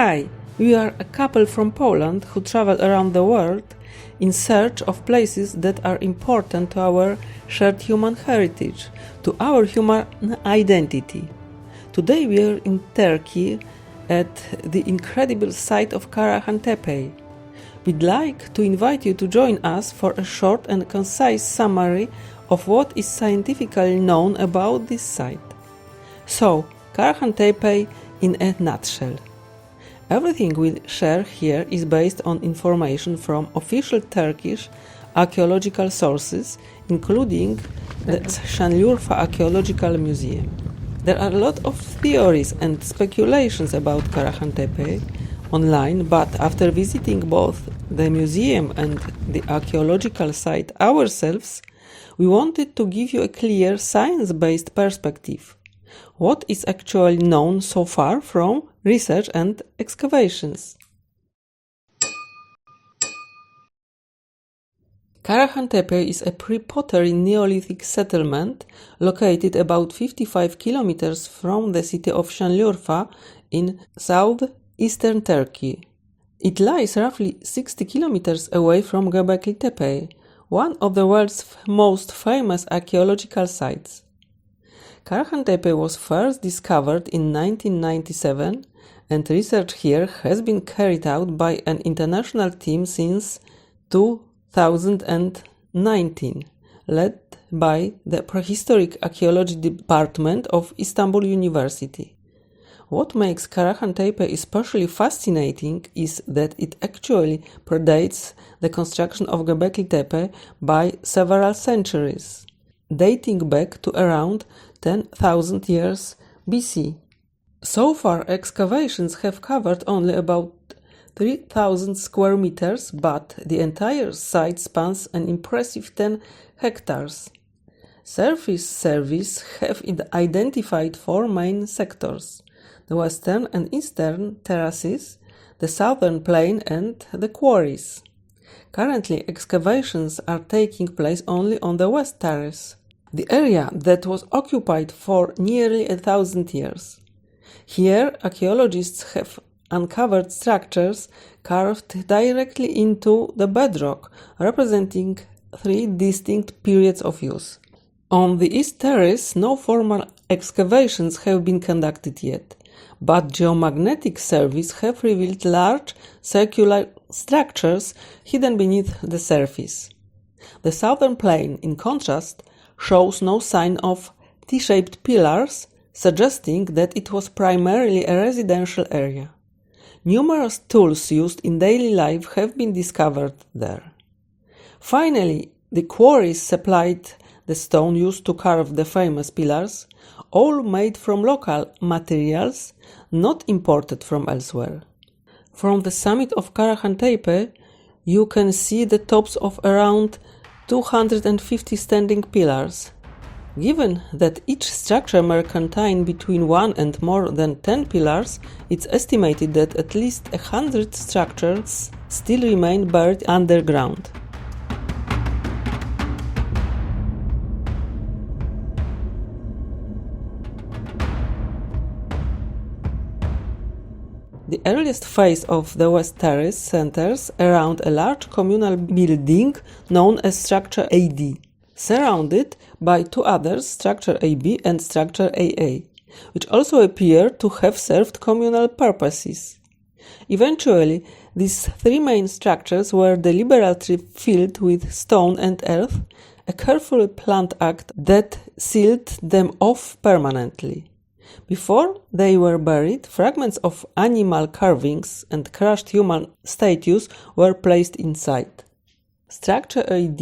Hi, we are a couple from Poland who travel around the world in search of places that are important to our shared human heritage, to our human identity. Today we are in Turkey at the incredible site of Karahan Tepe. We'd like to invite you to join us for a short and concise summary of what is scientifically known about this site. So, Karahan Tepe in a nutshell. Everything we'll share here is based on information from official Turkish archaeological sources, including the Şanlıurfa Archaeological Museum. There are a lot of theories and speculations about Karahan Tepe online, but after visiting both the museum and the archaeological site ourselves, we wanted to give you a clear science-based perspective. What is actually known so far from research and excavations? Karahan Tepe is a pre-pottery Neolithic settlement located about 55 kilometers from the city of Şanlıurfa in southeastern Turkey. It lies roughly 60 kilometers away from Göbekli Tepe, one of the world's most famous archaeological sites. Karahan Tepe was first discovered in 1997, and research here has been carried out by an international team since 2019, led by the Prehistoric Archaeology Department of Istanbul University. What makes Karahan Tepe especially fascinating is that it actually predates the construction of Göbekli Tepe by several centuries, dating back to around 10,000 years BC. So far, excavations have covered only about 3,000 square meters, but the entire site spans an impressive 10 hectares. Surface surveys have identified four main sectors: the western and eastern terraces, the southern plain, and the quarries. Currently, excavations are taking place only on the west terrace, the area that was occupied for nearly 1,000 years. Here, archaeologists have uncovered structures carved directly into the bedrock, representing three distinct periods of use. On the east terrace, no formal excavations have been conducted yet, but geomagnetic surveys have revealed large circular structures hidden beneath the surface. The southern plain, in contrast, shows no sign of T-shaped pillars, suggesting that it was primarily a residential area. Numerous tools used in daily life have been discovered there. Finally, the quarries supplied the stone used to carve the famous pillars, all made from local materials, not imported from elsewhere. From the summit of Karahan Tepe, you can see the tops of around 250 standing pillars. Given that each structure may contain between 1 and more than 10 pillars, it's estimated that at least 100 structures still remain buried underground. The earliest phase of the west terrace centers around a large communal building known as Structure AD, surrounded by two others, Structure AB and Structure AA, which also appear to have served communal purposes. Eventually, these three main structures were deliberately filled with stone and earth, a carefully planned act that sealed them off permanently. Before they were buried, fragments of animal carvings and crushed human statues were placed inside. Structure AD,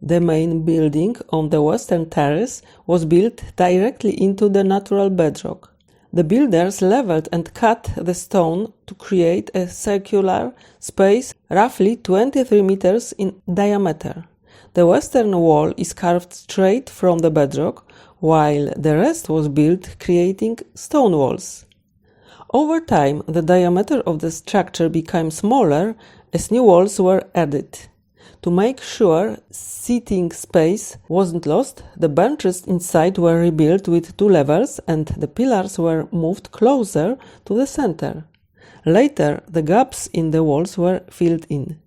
the main building on the western terrace, was built directly into the natural bedrock. The builders leveled and cut the stone to create a circular space roughly 23 meters in diameter. The western wall is carved straight from the bedrock, while the rest was built creating stone walls. Over time, the diameter of the structure became smaller as new walls were added. To make sure seating space wasn't lost, the benches inside were rebuilt with two levels and the pillars were moved closer to the center. Later, the gaps in the walls were filled in.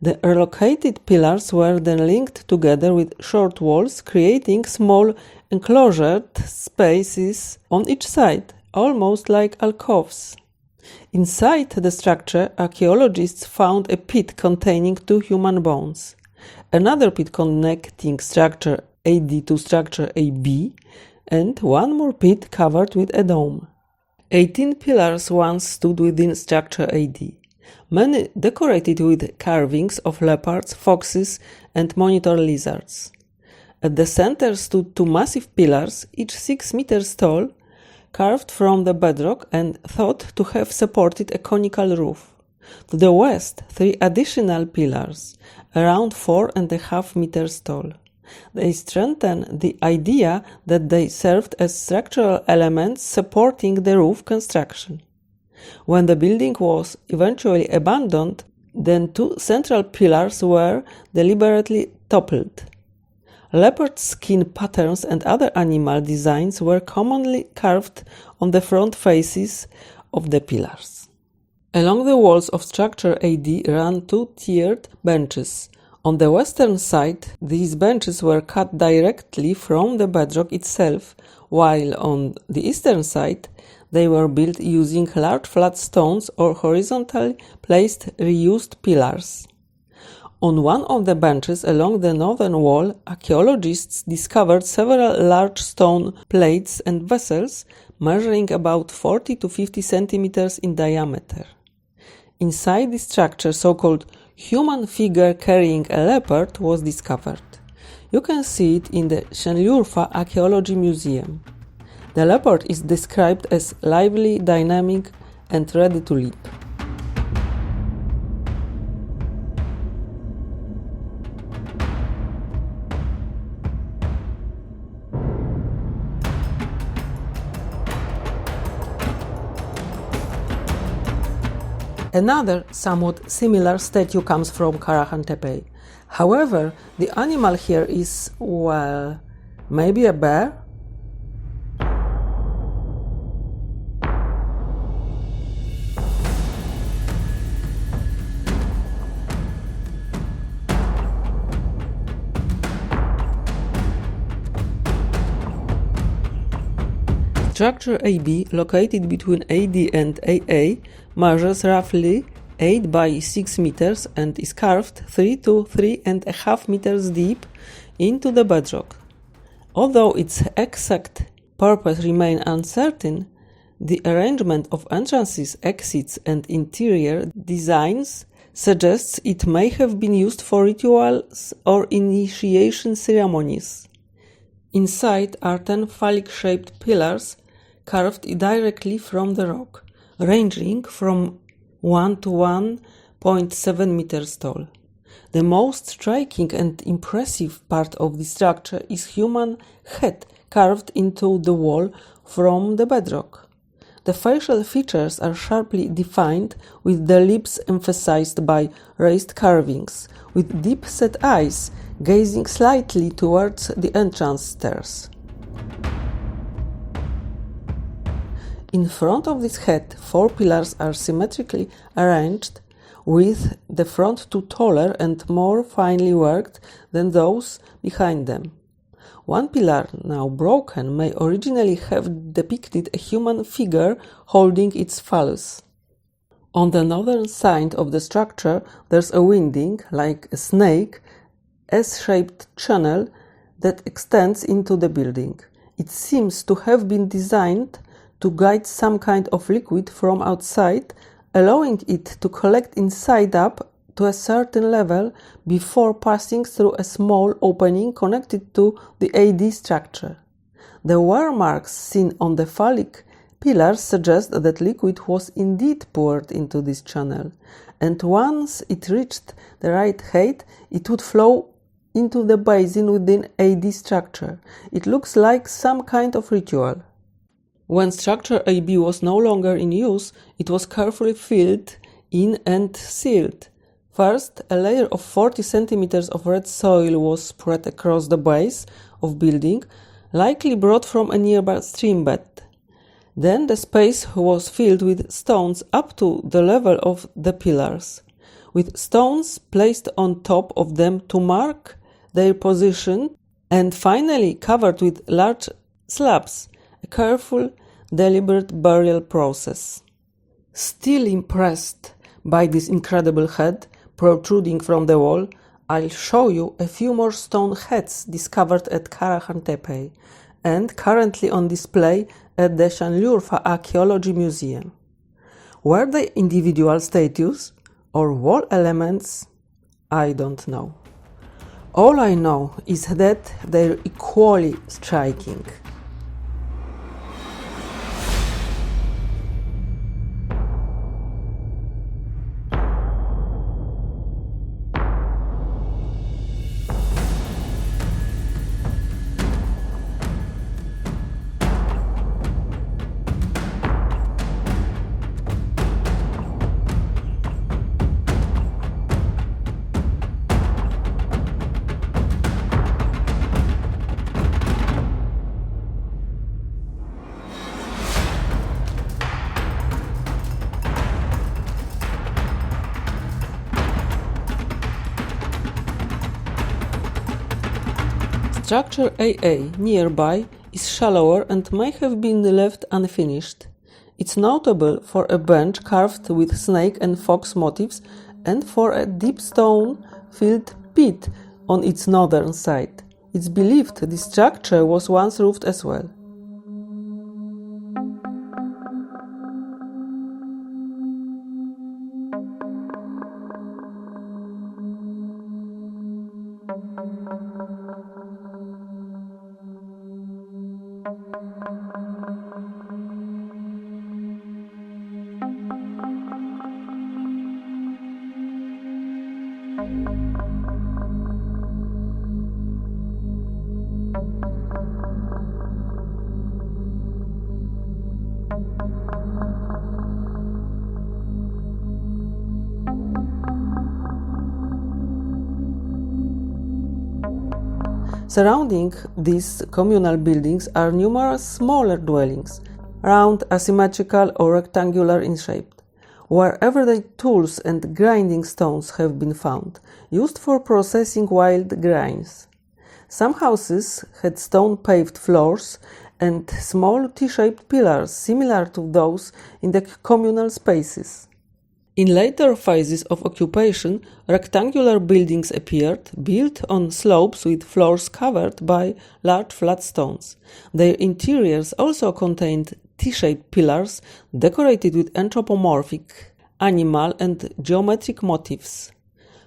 The relocated pillars were then linked together with short walls, creating small enclosed spaces on each side, almost like alcoves. Inside the structure, archaeologists found a pit containing 2 human bones, another pit connecting structure AD to structure AB, and one more pit covered with a dome. 18 pillars once stood within structure AD, many decorated with carvings of leopards, foxes, and monitor lizards. At the center stood 2 massive pillars, each 6 meters tall, carved from the bedrock and thought to have supported a conical roof. To the west, 3 additional pillars, around 4.5 meters tall. They strengthen the idea that they served as structural elements supporting the roof construction. When the building was eventually abandoned, then 2 central pillars were deliberately toppled. Leopard skin patterns and other animal designs were commonly carved on the front faces of the pillars. Along the walls of structure AD ran 2 tiered benches. On the western side, these benches were cut directly from the bedrock itself, while on the eastern side, they were built using large flat stones or horizontally placed reused pillars. On one of the benches along the northern wall, archaeologists discovered several large stone plates and vessels measuring about 40 to 50 centimeters in diameter. Inside the structure, so-called human figure carrying a leopard was discovered. You can see it in the Şanlıurfa Archaeological Museum. The leopard is described as lively, dynamic, and ready to leap. Another, somewhat similar statue comes from Karahan Tepe. However, the animal here is, well, maybe a bear? Structure AB, located between AD and AA, measures roughly 8 by 6 meters and is carved 3 to 3.5 meters deep into the bedrock. Although its exact purpose remains uncertain, the arrangement of entrances, exits, and interior designs suggests it may have been used for rituals or initiation ceremonies. Inside are 10 phallic-shaped pillars carved directly from the rock, ranging from 1 to 1.7 meters tall. The most striking and impressive part of the structure is human head carved into the wall from the bedrock. The facial features are sharply defined, with the lips emphasized by raised carvings, with deep-set eyes gazing slightly towards the entrance stairs. In front of this head, 4 pillars are symmetrically arranged, with the front 2 taller and more finely worked than those behind them. One pillar, now broken, may originally have depicted a human figure holding its phallus. On the northern side of the structure, there's a winding, like a snake, S-shaped channel that extends into the building. It seems to have been designed to guide some kind of liquid from outside, allowing it to collect inside up to a certain level before passing through a small opening connected to the AD structure. The wear marks seen on the phallic pillars suggest that liquid was indeed poured into this channel, and once it reached the right height, it would flow into the basin within AD structure. It looks like some kind of ritual. When structure AB was no longer in use, it was carefully filled in and sealed. First, a layer of 40 centimeters of red soil was spread across the base of building, likely brought from a nearby stream bed. Then the space was filled with stones up to the level of the pillars, with stones placed on top of them to mark their position, and finally covered with large slabs, a careful, deliberate burial process. Still impressed by this incredible head protruding from the wall, I'll show you a few more stone heads discovered at Karahan Tepe and currently on display at the Şanlıurfa Archaeological Museum. Were they individual statues or wall elements? I don't know. All I know is that they're equally striking. Structure AA nearby is shallower and may have been left unfinished. It's notable for a bench carved with snake and fox motifs and for a deep stone-filled pit on its northern side. It's believed this structure was once roofed as well. Surrounding these communal buildings are numerous smaller dwellings, round, asymmetrical or rectangular in shape, where everyday tools and grinding stones have been found, used for processing wild grains. Some houses had stone-paved floors and small T-shaped pillars similar to those in the communal spaces. In later phases of occupation, rectangular buildings appeared, built on slopes with floors covered by large flat stones. Their interiors also contained T-shaped pillars decorated with anthropomorphic, animal and geometric motifs.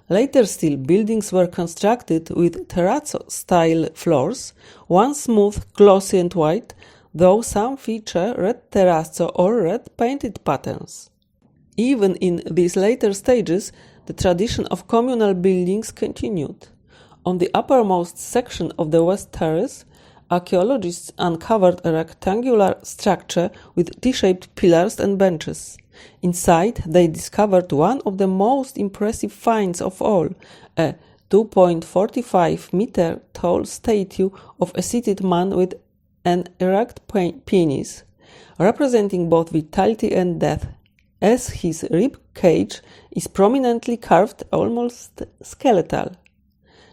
Later still, buildings were constructed with terrazzo-style floors, one smooth, glossy and white, though some feature red terrazzo or red painted patterns. Even in these later stages, the tradition of communal buildings continued. On the uppermost section of the west terrace, archaeologists uncovered a rectangular structure with T-shaped pillars and benches. Inside, they discovered one of the most impressive finds of all, a 2.45-meter tall statue of a seated man with an erect penis, representing both vitality and death, as his rib cage is prominently carved, almost skeletal.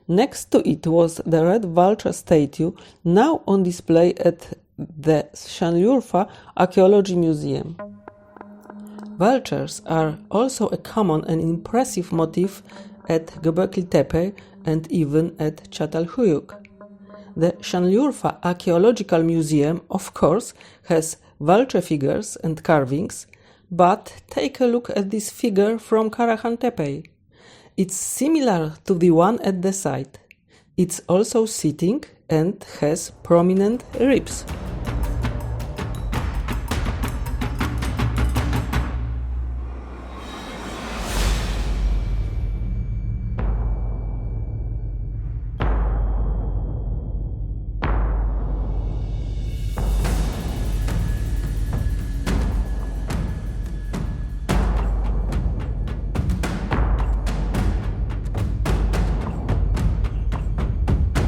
Next to it was the red vulture statue, now on display at the Şanlıurfa Archaeological Museum. Vultures are also a common and impressive motif at Göbekli Tepe and even at Çatalhöyük. The Şanlıurfa Archaeological Museum, of course, has vulture figures and carvings, but take a look at this figure from Karahan Tepe. It's similar to the one at the site. It's also sitting and has prominent ribs.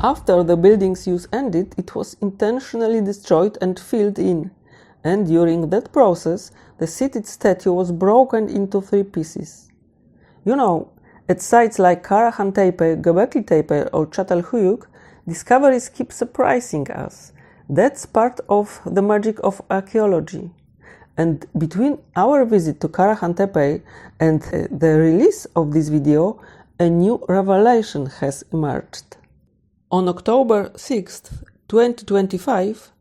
After the building's use ended, it was intentionally destroyed and filled in. and during that process, the seated statue was broken into 3 pieces. You know, at sites like Karahan Tepe, Göbekli Tepe or Çatalhöyük, discoveries keep surprising us. That's part of the magic of archaeology. And between our visit to Karahan Tepe and the release of this video, a new revelation has emerged. On October 6, 2025,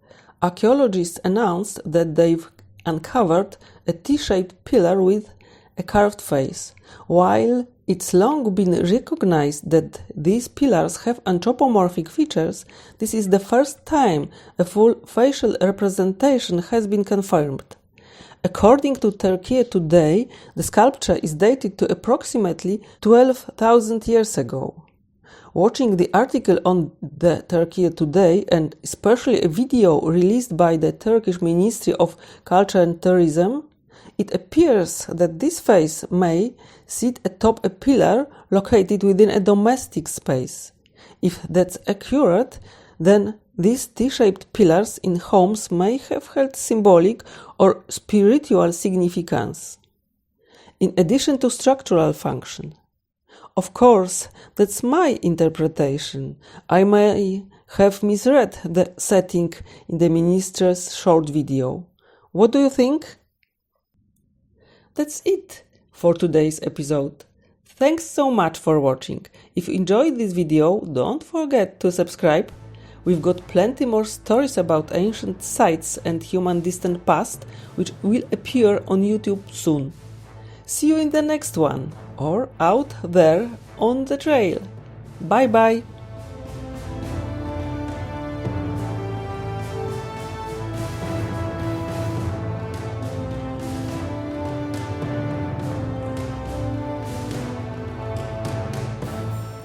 archaeologists announced that they've uncovered a T-shaped pillar with a carved face. While it's long been recognized that these pillars have anthropomorphic features, this is the first time a full facial representation has been confirmed. According to Turkey Today, the sculpture is dated to approximately 12,000 years ago. Watching the article on the Turkey Today and especially a video released by the Turkish Ministry of Culture and Tourism, it appears that this face may sit atop a pillar located within a domestic space. If that's accurate, then these T-shaped pillars in homes may have held symbolic or spiritual significance, in addition to structural function. Of course, that's my interpretation. I may have misread the setting in the minister's short video. What do you think? That's it for today's episode. Thanks so much for watching. If you enjoyed this video, don't forget to subscribe. We've got plenty more stories about ancient sites and human distant past, which will appear on YouTube soon. See you in the next one, or out there on the trail. Bye bye!